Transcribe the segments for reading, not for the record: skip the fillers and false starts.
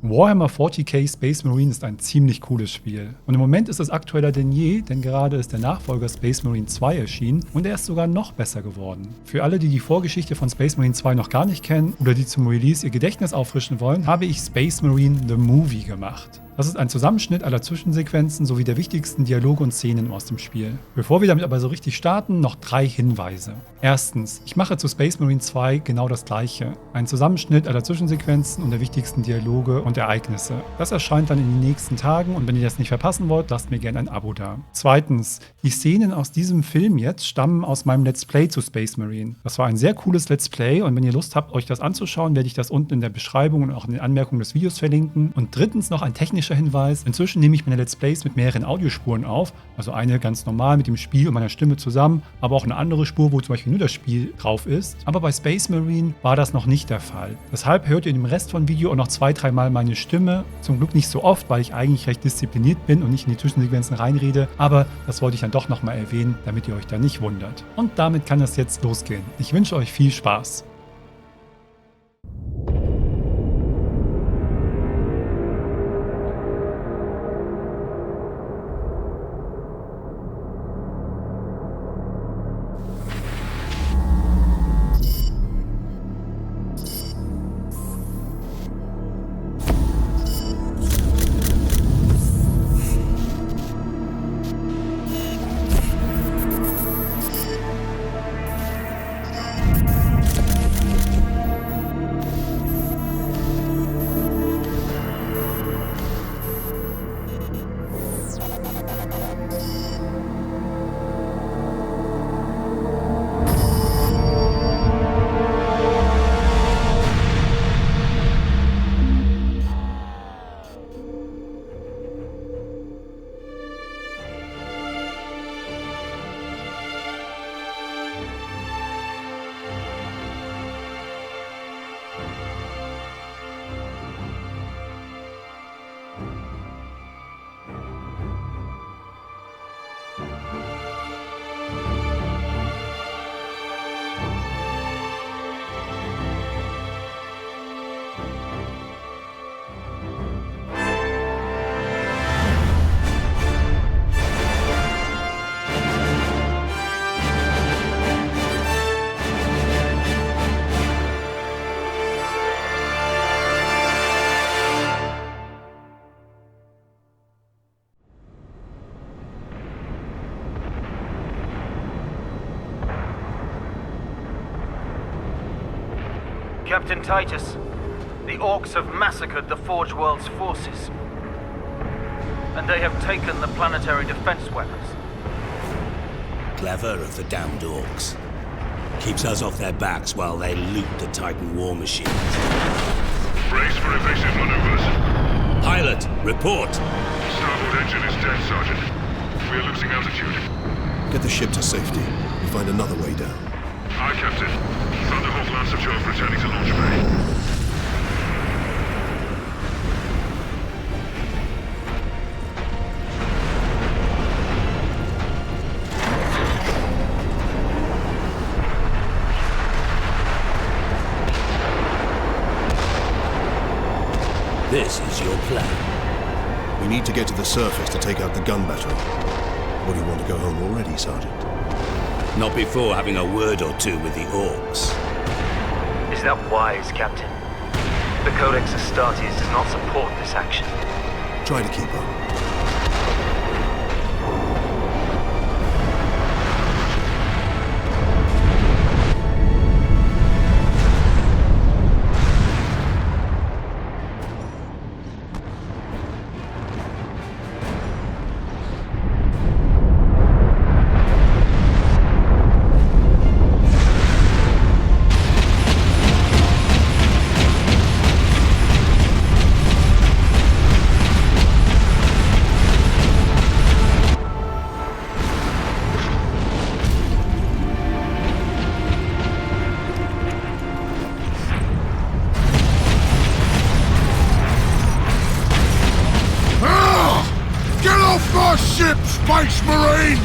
Warhammer 40k Space Marine ist ein ziemlich cooles Spiel. Und im Moment ist es aktueller denn je, denn gerade ist der Nachfolger Space Marine 2 erschienen und er ist sogar noch besser geworden. Für alle, die die Vorgeschichte von Space Marine 2 noch gar nicht kennen oder die zum Release ihr Gedächtnis auffrischen wollen, habe ich Space Marine The Movie gemacht. Das ist ein Zusammenschnitt aller Zwischensequenzen sowie der wichtigsten Dialoge und Szenen aus dem Spiel. Bevor wir damit aber so richtig starten, noch 3 Hinweise. Erstens, ich mache zu Space Marine 2 genau das gleiche. Ein Zusammenschnitt aller Zwischensequenzen und der wichtigsten Dialoge und Ereignisse. Das erscheint dann in den nächsten Tagen und wenn ihr das nicht verpassen wollt, lasst mir gerne ein Abo da. Zweitens, die Szenen aus diesem Film jetzt stammen aus meinem Let's Play zu Space Marine. Das war ein sehr cooles Let's Play und wenn ihr Lust habt, euch das anzuschauen, werde ich das unten in der Beschreibung und auch in den Anmerkungen des Videos verlinken. Und drittens noch ein technischer Hinweis. Inzwischen nehme ich meine Let's Plays mit mehreren Audiospuren auf. Also eine ganz normal mit dem Spiel und meiner Stimme zusammen, aber auch eine andere Spur, wo zum Beispiel nur das Spiel drauf ist. Aber bei Space Marine war das noch nicht der Fall. Deshalb hört ihr in dem Rest von Video auch noch 2-3 Mal meine Stimme. Zum Glück nicht so oft, weil ich eigentlich recht diszipliniert bin und nicht in die Zwischensequenzen reinrede. Aber das wollte ich dann doch nochmal erwähnen, damit ihr euch da nicht wundert. Und damit kann das jetzt losgehen. Ich wünsche euch viel Spaß. Captain Titus, the Orcs have massacred the Forge World's forces. And they have taken the planetary defense weapons. Clever of the damned Orcs. Keeps us off their backs while they loot the Titan war machines. Brace for evasive maneuvers. Pilot, report! Starboard engine is dead, Sergeant. We are losing altitude. Get the ship to safety. We'll find another way down. Aye, Captain. Thunderhawk Lancer 12 returning to launch bay. This is your plan. We need to get to the surface to take out the gun battery. Or do you want to go home already, Sergeant? Not before having a word or two with the Orcs. Is that wise, Captain? The Codex Astartes does not support this action. Try to keep up. Ship, Space Marine!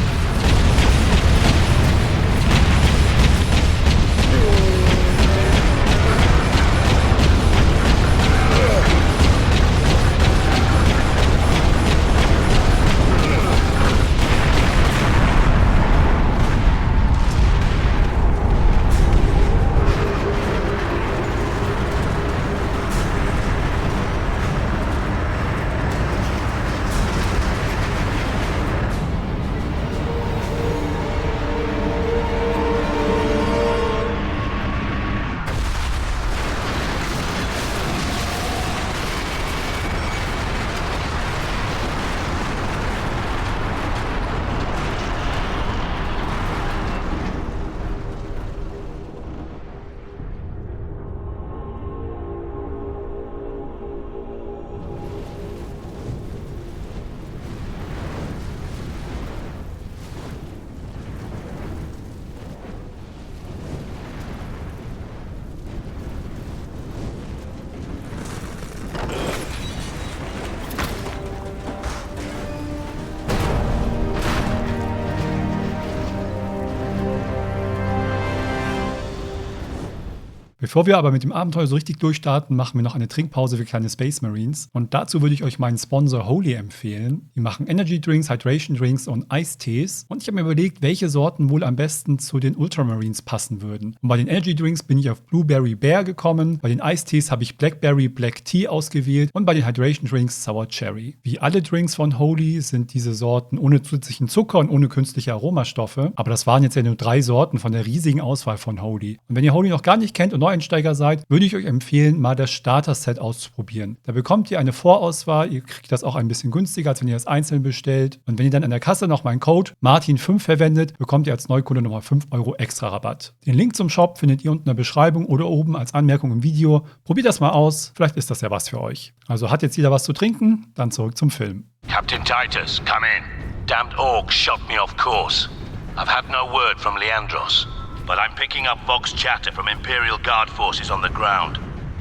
Bevor wir aber mit dem Abenteuer so richtig durchstarten, machen wir noch eine Trinkpause für kleine Space Marines. Und dazu würde ich euch meinen Sponsor Holy empfehlen. Die machen Energy Drinks, Hydration Drinks und Eistees. Und ich habe mir überlegt, welche Sorten wohl am besten zu den Ultramarines passen würden. Und bei den Energy Drinks bin ich auf Blueberry Bear gekommen. Bei den Eistees habe ich Blackberry Black Tea ausgewählt. Und bei den Hydration Drinks Sour Cherry. Wie alle Drinks von Holy sind diese Sorten ohne zusätzlichen Zucker und ohne künstliche Aromastoffe. Aber das waren jetzt ja nur 3 Sorten von der riesigen Auswahl von Holy. Und wenn ihr Holy noch gar nicht kennt und Neueinsteiger seid, würde ich euch empfehlen, mal das Starter-Set auszuprobieren. Da bekommt ihr eine Vorauswahl. Ihr kriegt das auch ein bisschen günstiger, als wenn ihr das einzeln bestellt. Und wenn ihr dann an der Kasse noch meinen Code Martin5 verwendet, bekommt ihr als Neukunde nochmal 5 € extra Rabatt. Den Link zum Shop findet ihr unten in der Beschreibung oder oben als Anmerkung im Video. Probiert das mal aus. Vielleicht ist das ja was für euch. Also hat jetzt jeder was zu trinken? Dann zurück zum Film. Captain Titus, come in. Damned orcs shot me off course. I've had no word from Leandros, but I'm picking up Vox chatter from Imperial Guard forces on the ground.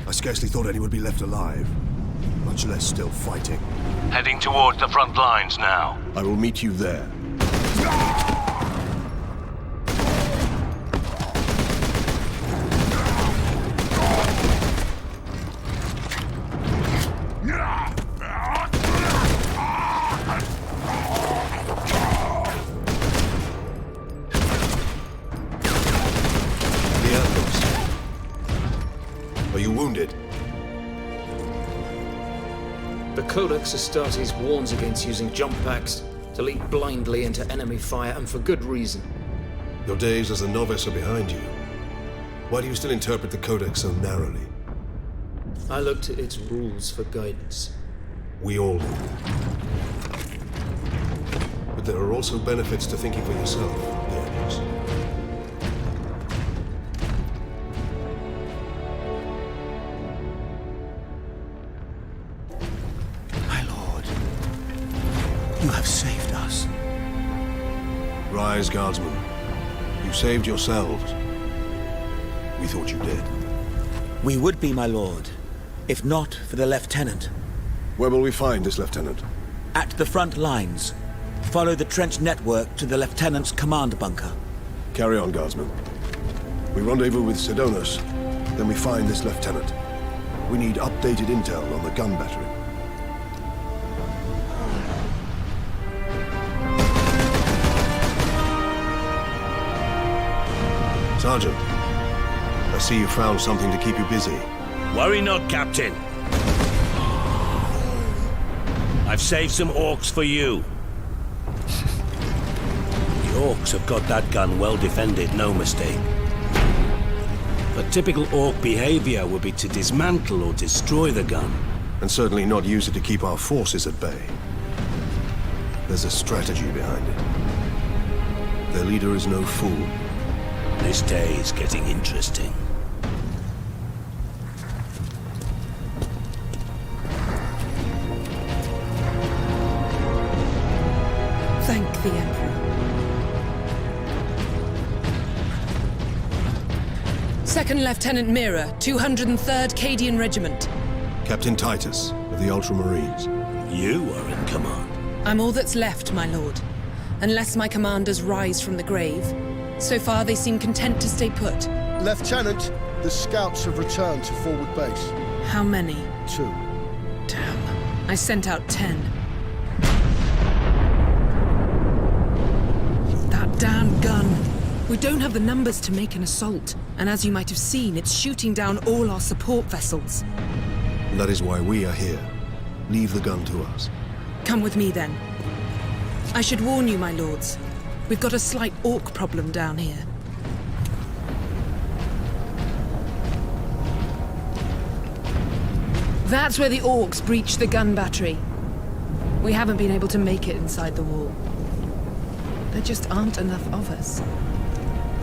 I scarcely thought any would be left alive, much less still fighting. Heading towards the front lines now. I will meet you there. Are you wounded? The Codex Astartes warns against using jump packs to leap blindly into enemy fire, and for good reason. Your days as a novice are behind you. Why do you still interpret the Codex so narrowly? I looked at its rules for guidance. We all do. But there are also benefits to thinking for yourself, Leandros. My lord, you have saved us. Rise, guardsmen. You saved yourselves. We thought you dead. We would be, my lord, if not for the lieutenant. Where will we find this lieutenant? At the front lines. Follow the trench network to the lieutenant's command bunker. Carry on, guardsmen. We rendezvous with Sidonus, then we find this lieutenant. We need updated intel on the gun battery. Sergeant, I see you found something to keep you busy. Worry not, Captain. I've saved some orcs for you. The orcs have got that gun well defended, no mistake. But typical orc behavior would be to dismantle or destroy the gun. And certainly not use it to keep our forces at bay. There's a strategy behind it. Their leader is no fool. This day is getting interesting. Thank the Emperor. Second Lieutenant Mira, 203rd Cadian Regiment. Captain Titus of the Ultramarines. You are in command. I'm all that's left, my lord. Unless my commanders rise from the grave. So far, they seem content to stay put. Lieutenant, the scouts have returned to forward base. How many? 2. Damn. I sent out 10. That damn gun. We don't have the numbers to make an assault. And as you might have seen, it's shooting down all our support vessels. That is why we are here. Leave the gun to us. Come with me, then. I should warn you, my lords. We've got a slight orc problem down here. That's where the orcs breached the gun battery. We haven't been able to make it inside the wall. There just aren't enough of us.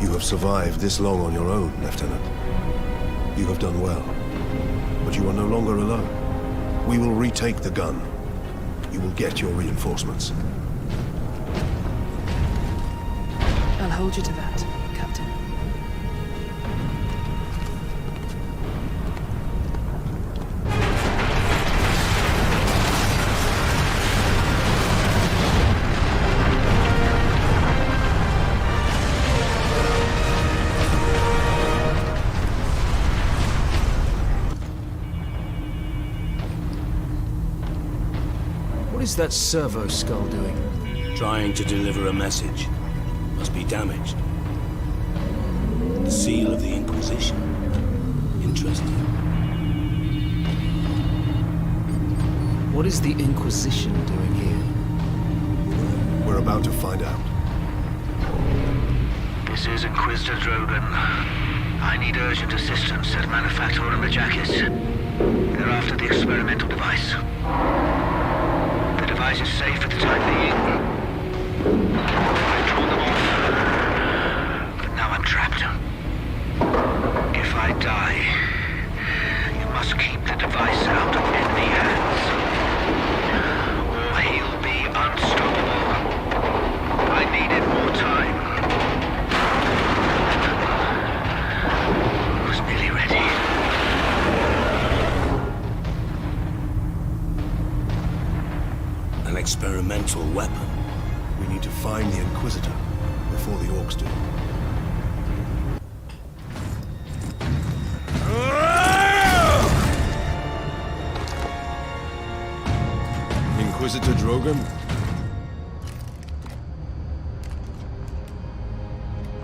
You have survived this long on your own, Lieutenant. You have done well. But you are no longer alone. We will retake the gun. You will get your reinforcements. I'll hold you to that, Captain. is that servo skull doing? Trying to deliver a message. Must be damaged. The seal of the Inquisition. Interesting. What is the Inquisition doing here? We're about to find out. This is Inquisitor Drogan. I need urgent assistance at Manufactorum Rejacis. They're after the experimental device. The device is safe for the time being. I've drawn them off. But now I'm trapped. If I die, you must keep the device out of enemy hands. Or he'll be unstoppable. I needed more time. I was nearly ready. An experimental weapon. We need to find the Inquisitor before the orcs do. Inquisitor Drogan?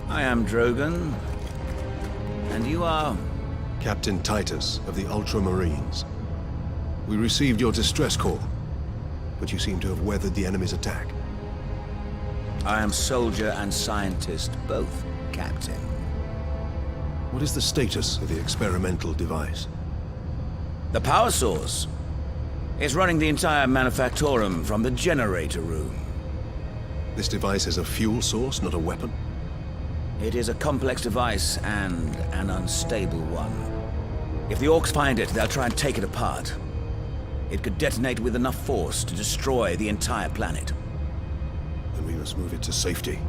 I am Drogan. And you are? Captain Titus of the Ultramarines. We received your distress call, but you seem to have weathered the enemy's attack. I am soldier and scientist, both, Captain. What is the status of the experimental device? The power source is running the entire Manufactorum from the generator room. This device is a fuel source, not a weapon? It is a complex device and an unstable one. If the orcs find it, they'll try and take it apart. It could detonate with enough force to destroy the entire planet. Then we must move it to safety.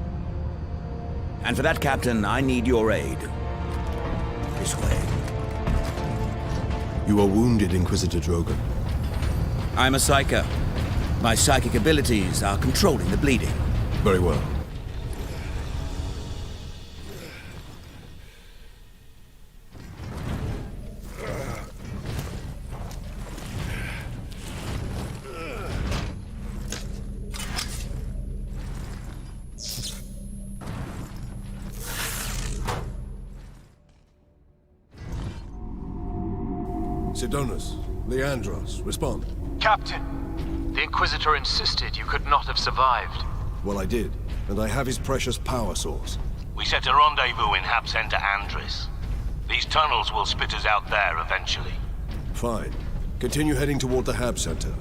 And for that, Captain, I need your aid. This way. You are wounded, Inquisitor Drogan. I'm a psyker. My psychic abilities are controlling the bleeding. Very well. Sidonus, Leandros, respond. Captain, the Inquisitor insisted you could not have survived. Well, I did, and I have his precious power source. We set a rendezvous in Hab Center Andris. These tunnels will spit us out there eventually. Fine. Continue heading toward the Hab Center.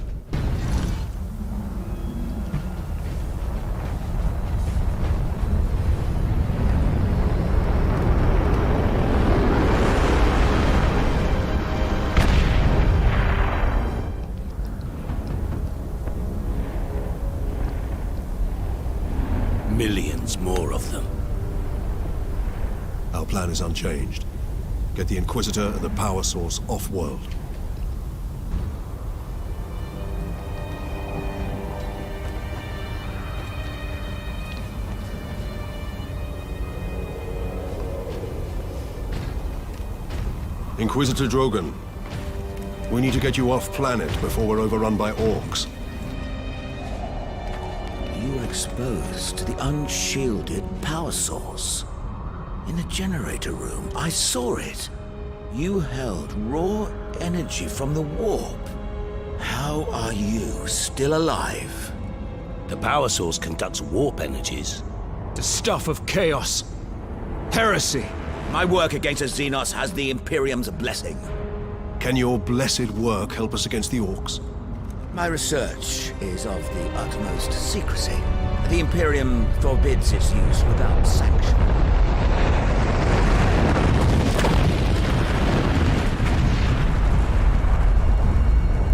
Millions more of them. Our plan is unchanged. Get the Inquisitor and the power source off-world. Inquisitor Drogan, we need to get you off-planet before we're overrun by orcs. You were exposed to the unshielded power source. In the generator room, I saw it. You held raw energy from the warp. How are you still alive? The power source conducts warp energies. The stuff of chaos. Heresy. My work against the Xenos has the Imperium's blessing. Can your blessed work help us against the orcs? My research is of the utmost secrecy. The Imperium forbids its use without sanction.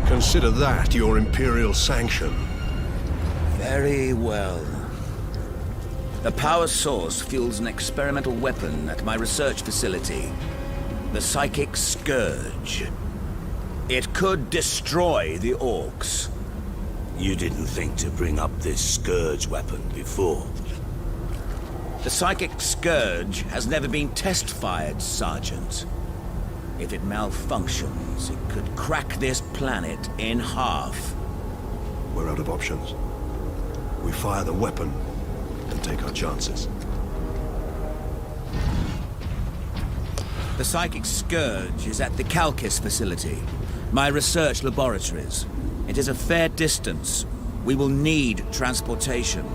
Consider that your Imperial sanction. Very well. The power source fuels an experimental weapon at my research facility. The psychic scourge. It could destroy the orcs. You didn't think to bring up this scourge weapon before. The psychic scourge has never been test-fired, Sergeant. If it malfunctions, it could crack this planet in half. we're out of options. We fire the weapon and take our chances. The psychic scourge is at the Calcis facility, my research laboratories. It is a fair distance. We will need transportation.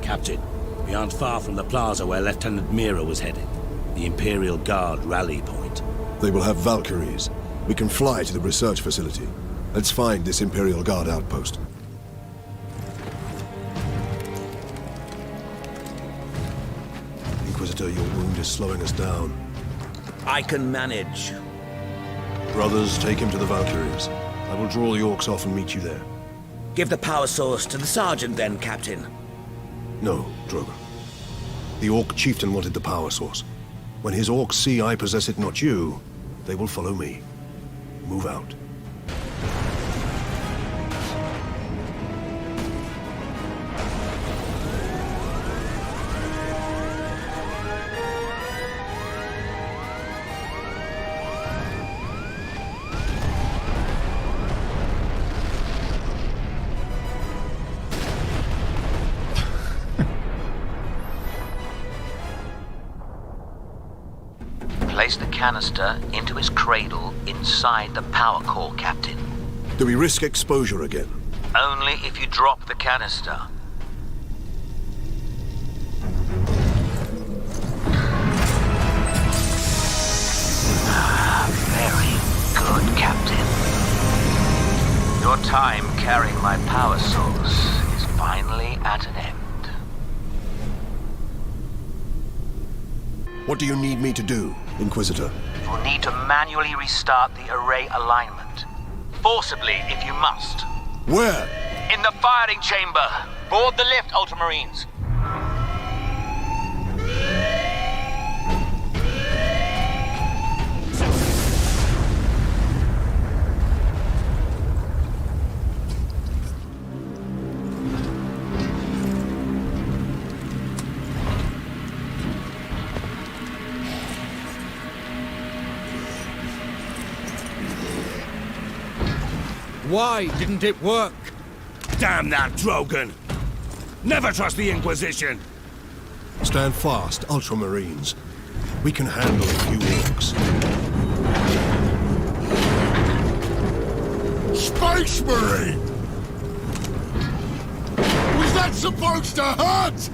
Captain, we aren't far from the plaza where Lieutenant Mira was headed. The Imperial Guard rally point. They will have Valkyries. We can fly to the research facility. Let's find this Imperial Guard outpost. Inquisitor, your wound is slowing us down. I can manage. Brothers, take him to the Valkyries. I will draw the orcs off and meet you there. Give the power source to the sergeant then, Captain. No, Drogan. The orc chieftain wanted the power source. When his orcs see I possess it, not you, they will follow me. Move out. Place the canister into his cradle inside the power core, Captain. Do we risk exposure again? Only if you drop the canister. Very good, Captain. Your time carrying my power source is finally at an end. What do you need me to do, Inquisitor? You'll need to manually restart the array alignment. Forcibly, if you must. Where? In the firing chamber. Board the lift, Ultramarines. Why didn't it work? Damn that Drogan! Never trust the Inquisition! Stand fast, Ultramarines. We can handle a few orcs. Space Marine! Was that supposed to hurt?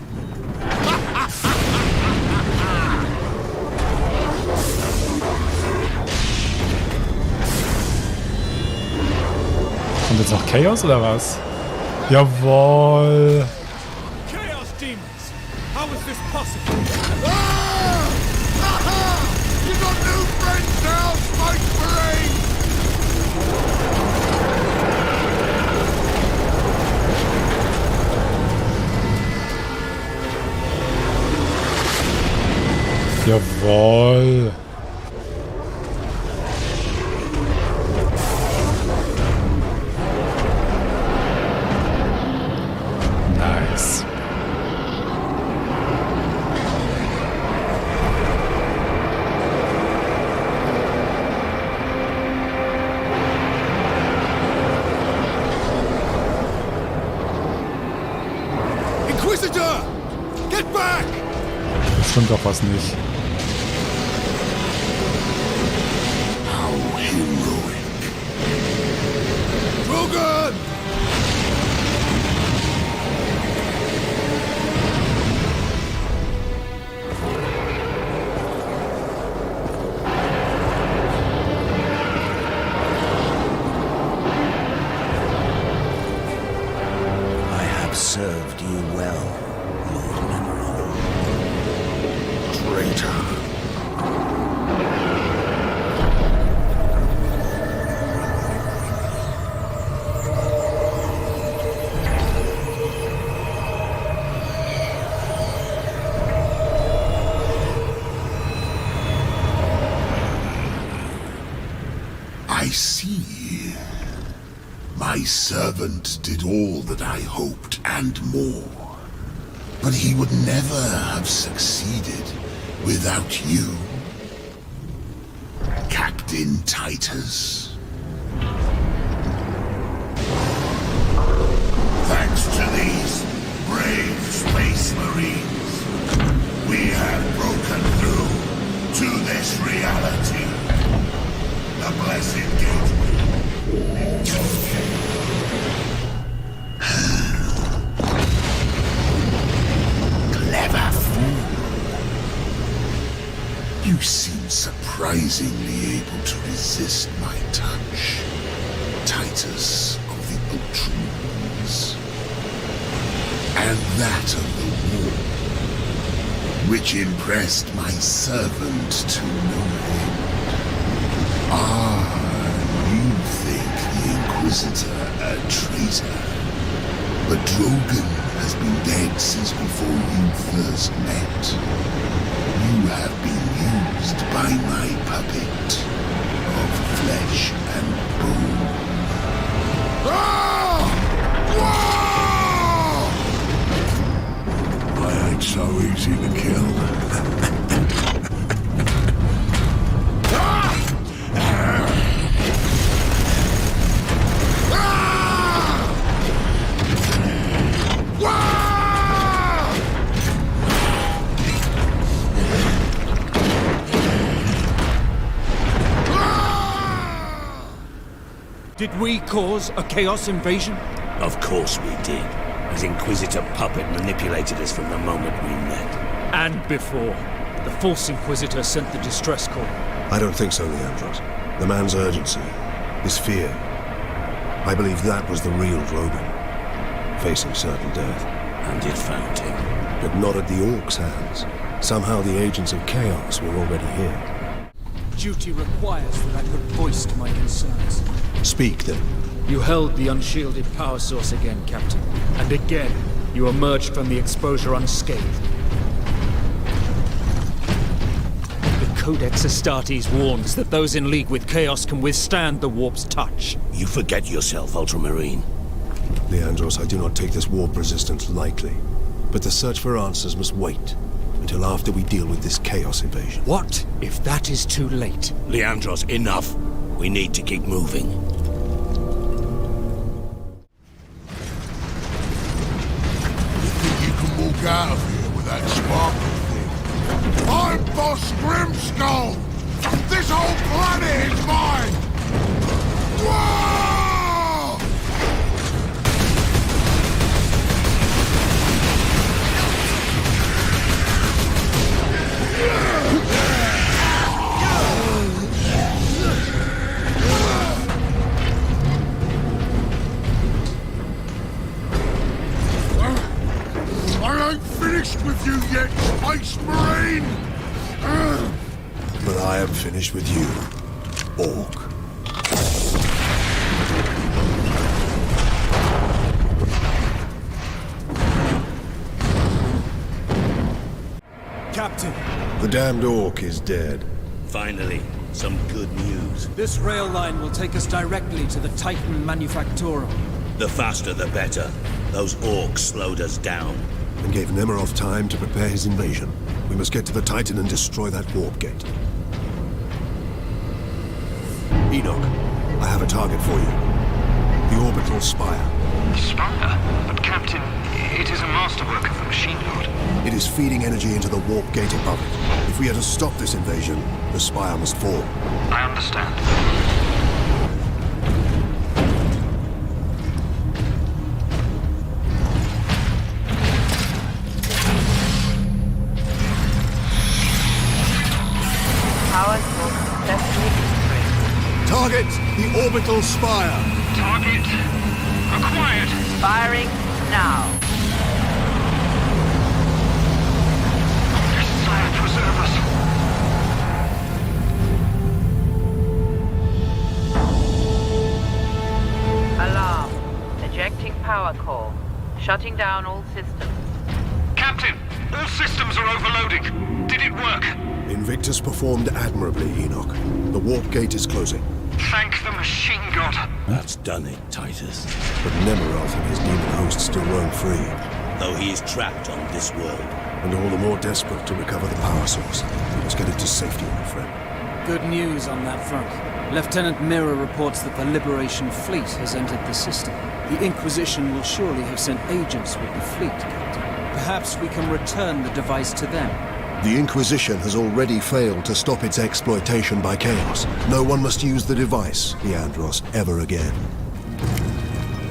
Kommt jetzt noch Chaos oder was? Jawohl! Chaos demons! How is this possible? You got new friends now, Space Marine! Jawohl! Nice. Inquisitor! Get back! Stimmt doch was nicht. How heroic. Drogan! I have served you well, Lord Nemeroth. Traitor. I see. My servant did all that I hoped and more. But he would never have succeeded without you. Captain Titus. surprisingly able to resist my touch. Titus of the Ultramarines. And that of the war, which impressed my servant to no end. Ah, you think the Inquisitor a traitor, but Drogan has been dead since before you first met. You have been used by my puppet of flesh and bone. Ah! Whoa! I ain't so easy to kill. Did we cause a Chaos invasion? Of course we did. His Inquisitor puppet manipulated us from the moment we met. And before. The false Inquisitor sent the distress call. I don't think so, Leandros. The man's urgency, his fear. I believe that was the real Drogan, facing certain death. And it found him. But not at the Orcs' hands. Somehow the agents of Chaos were already here. Duty requires that I put voice to my concerns. Speak, then. You held the unshielded power source again, Captain. And again, you emerged from the exposure unscathed. The Codex Astartes warns that those in league with Chaos can withstand the warp's touch. You forget yourself, Ultramarine. Leandros, I do not take this warp resistance lightly. But the search for answers must wait until after we deal with this Chaos invasion. What if that is too late? Leandros, enough. We need to keep moving. You can walk out of here with that sparkle thing. I'm Boss Grimskull! This whole planet is mine! Whoa! I ain't finished with you yet, Space Marine! But I am finished with you, Orc. Captain, The damned Orc is dead. Finally, some good news. this rail line will take us directly to the Titan Manufactorum. The faster the better. Those orcs slowed us down. And gave Nemeroth time to prepare his invasion. We must get to the Titan and destroy that warp gate. Enoch, I have a target for you. The orbital spire. Spire? But Captain, it is a masterwork of the Machine Lord. It is feeding energy into the warp gate above it. If we are to stop this invasion, the spire must fall. I understand. Power source successfully integrated. Target the orbital spire. Target acquired. Firing now. Sire, preserve us. Alarm. Ejecting power core. Shutting down all systems. Captain, all systems are overloading. Did it work? Invictus performed admirably, Enoch. The warp gate is closing. Thank the Machine God. That's done it, Titus. But Nemeroth and his demon host still roam free. Though he is trapped on this world. And all the more desperate to recover the power source. We must get it to safety, my friend. Good news on that front. Lieutenant Mira reports that the Liberation Fleet has entered the system. The Inquisition will surely have sent agents with the fleet, Captain. Perhaps we can return the device to them. The Inquisition has already failed to stop its exploitation by Chaos. No one must use the device, Leandros, ever again.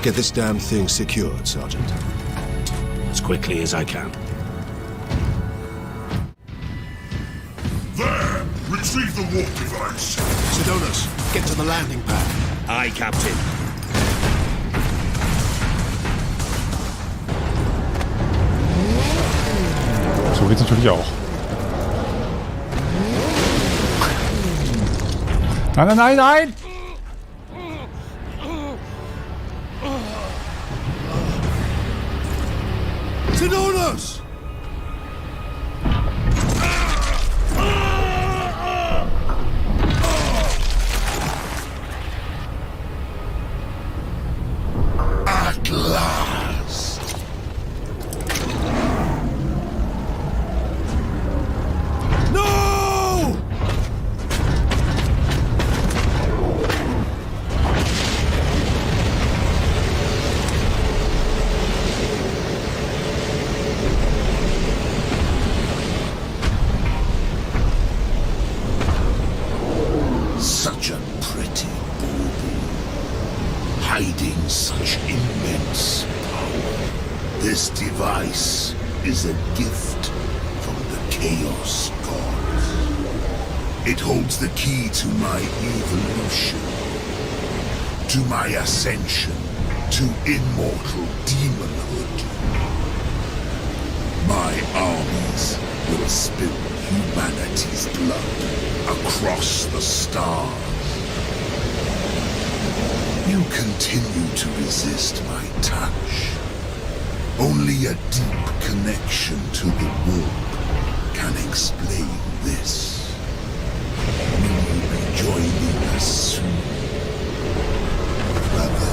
Get this damn thing secured, Sergeant. As quickly as I can. There! We Retrieve the warp device. Sidonus, get to the landing pad. Aye, Captain. So geht's natürlich auch. Nein, nein, nein, nein! Sidonus! At last! No! Such a pretty bauble, hiding such immense power. This device is a gift from the Chaos Gods. It holds the key to my evolution, to my ascension, to immortal demonhood. My armies will spill humanity's blood across the stars. You continue to resist my touch. Only a deep connection to the warp can explain this. Will you be joining us soon, brother?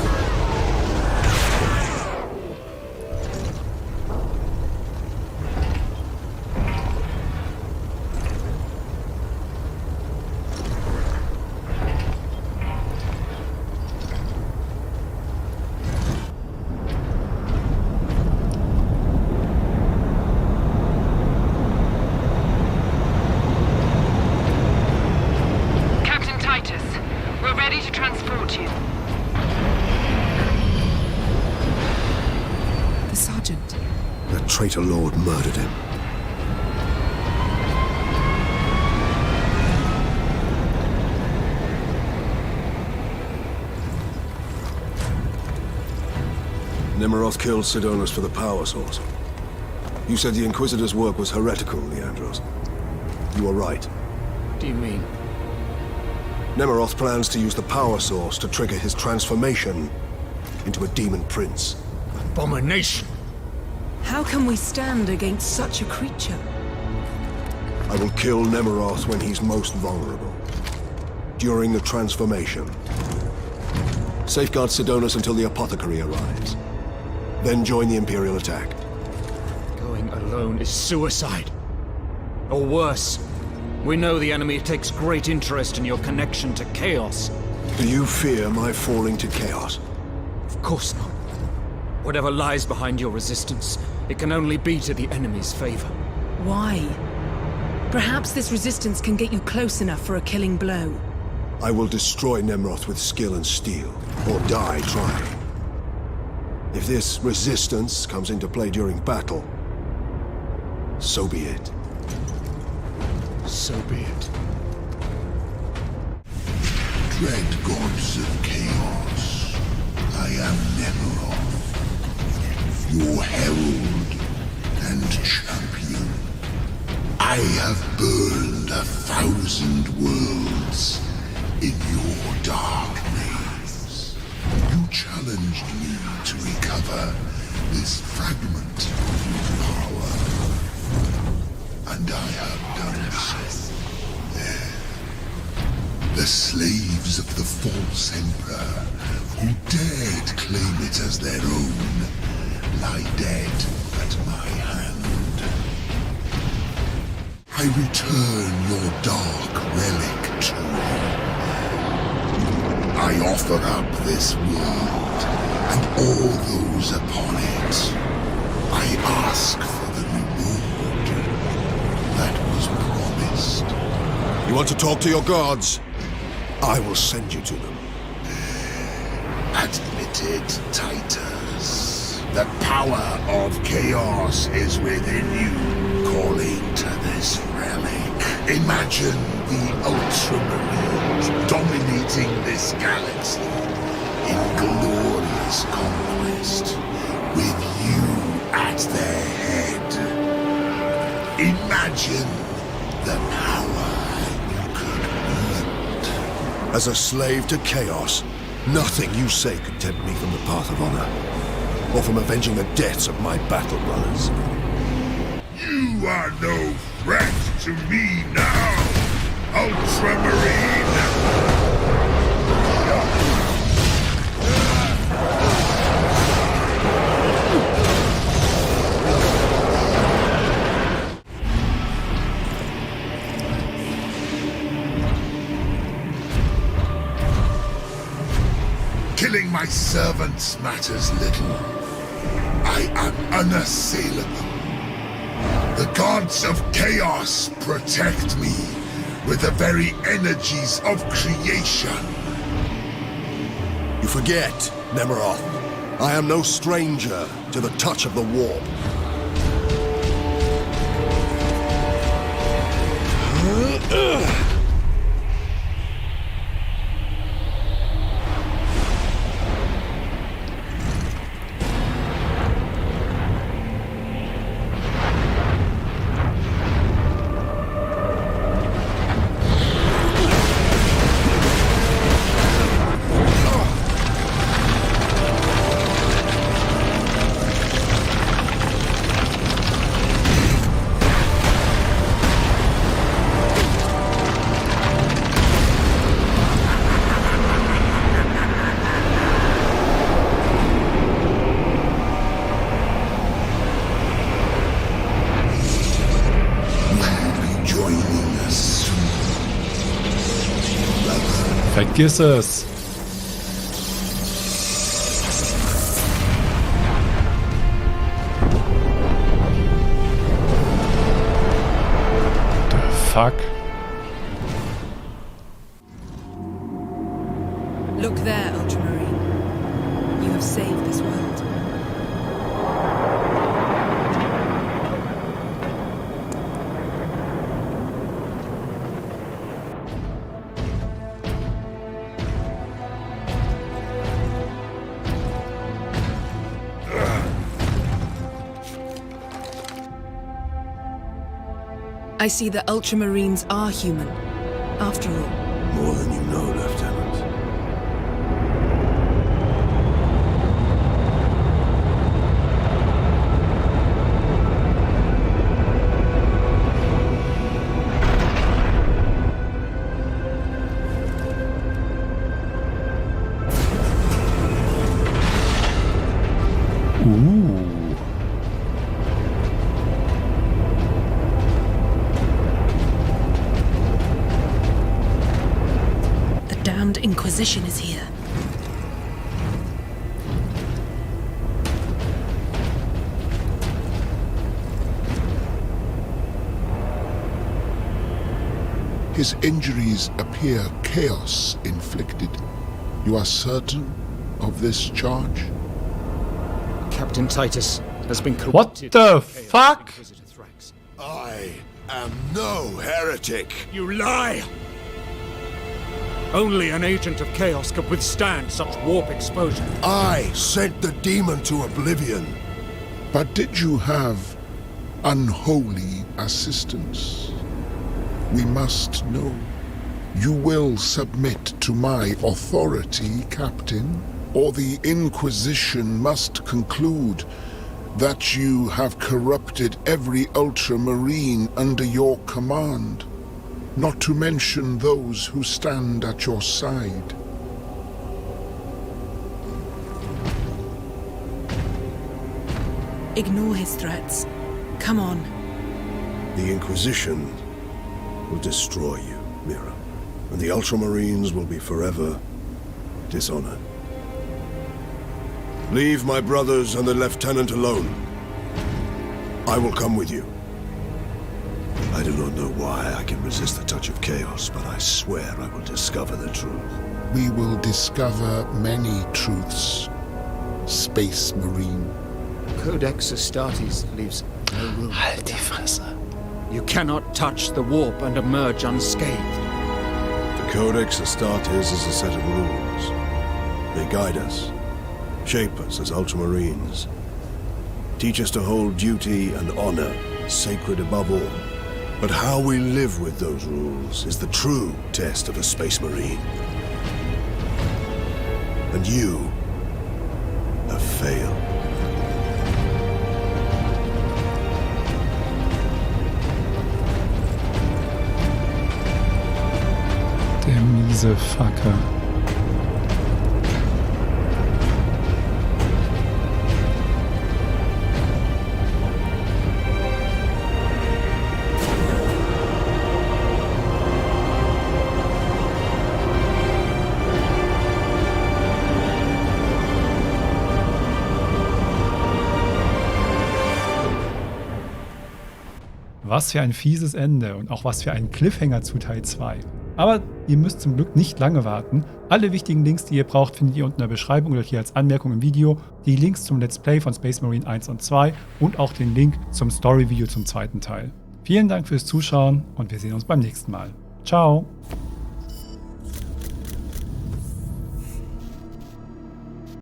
Traitor Lord murdered him. Nemeroth killed Sidonus for the power source. You said the Inquisitor's work was heretical, Leandros. You were right. What do you mean? Nemeroth plans to use the power source to trigger his transformation into a demon prince. Abomination! How can we stand against such a creature? I will kill Nemeroth when he's most vulnerable. During the transformation. Safeguard Sidonus until the apothecary arrives. Then join the Imperial attack. Going alone is suicide. Or worse. We know the enemy takes great interest in your connection to Chaos. Do you fear my falling to Chaos? Of course not. Whatever lies behind your resistance, it can only be to the enemy's favor. Why? Perhaps this resistance can get you close enough for a killing blow. I will destroy Nemeroth with skill and steel, or die trying. If this resistance comes into play during battle, so be it. So be it. Dread gods of chaos, I am Nemeroth, your herald and champion. I have burned 1,000 worlds in your dark rays. You challenged me to recover this fragment of your power, and I have done so. The slaves of the false emperor who dared claim it as their own lie dead at my hand. I return your dark relic to you. I offer up this world and all those upon it. I ask for the reward that was promised. You want to talk to your gods? I will send you to them. Admitted, Titus. The power of chaos is within you, calling to this relic. Imagine the Ultramarines dominating this galaxy in glorious conquest, with you at their head. Imagine the power you could wield. As a slave to chaos, nothing you say could tempt me from the path of honor, or from avenging the deaths of my battle brothers. You are no threat to me now, Ultramarine! Killing my servants matters little. I am unassailable. The gods of chaos protect me with the very energies of creation. You forget, Nemeroth. I am no stranger to the touch of the warp. Vergiss es! The fuck? Look there, Ultramarine. You have saved this world. I see the Ultramarines are human, after all. More than you know, Lieutenant. Inquisition is here. His injuries appear chaos inflicted. You are certain of this charge? Captain Titus has been corrupted. What the fuck? I am no heretic. You lie! Only an agent of chaos could withstand such warp exposure. I sent the demon to oblivion. But did you have unholy assistance? We must know. You will submit to my authority, Captain, or the Inquisition must conclude that you have corrupted every Ultramarine under your command. Not to mention those who stand at your side. Ignore his threats. Come on. The Inquisition will destroy you, Mira, and the Ultramarines will be forever dishonored. Leave my brothers and the Lieutenant alone. I will come with you. I do not know why I can resist the touch of chaos, but I swear I will discover the truth. We will discover many truths, Space Marine. Codex Astartes leaves no room. Halt die Fresse. You cannot touch the warp and emerge unscathed. The Codex Astartes is a set of rules. They guide us, shape us as Ultramarines, teach us to hold duty and honor sacred above all. But how we live with those rules is the true test of a Space Marine. And you have failed. Der miese Fucker. Was für ein fieses Ende und auch was für ein Cliffhanger zu Teil 2. Aber ihr müsst zum Glück nicht lange warten. Alle wichtigen Links, die ihr braucht, findet ihr unten in der Beschreibung oder hier als Anmerkung im Video. Die Links zum Let's Play von Space Marine 1 und 2 und auch den Link zum Story-Video zum zweiten Teil. Vielen Dank fürs Zuschauen und wir sehen uns beim nächsten Mal. Ciao!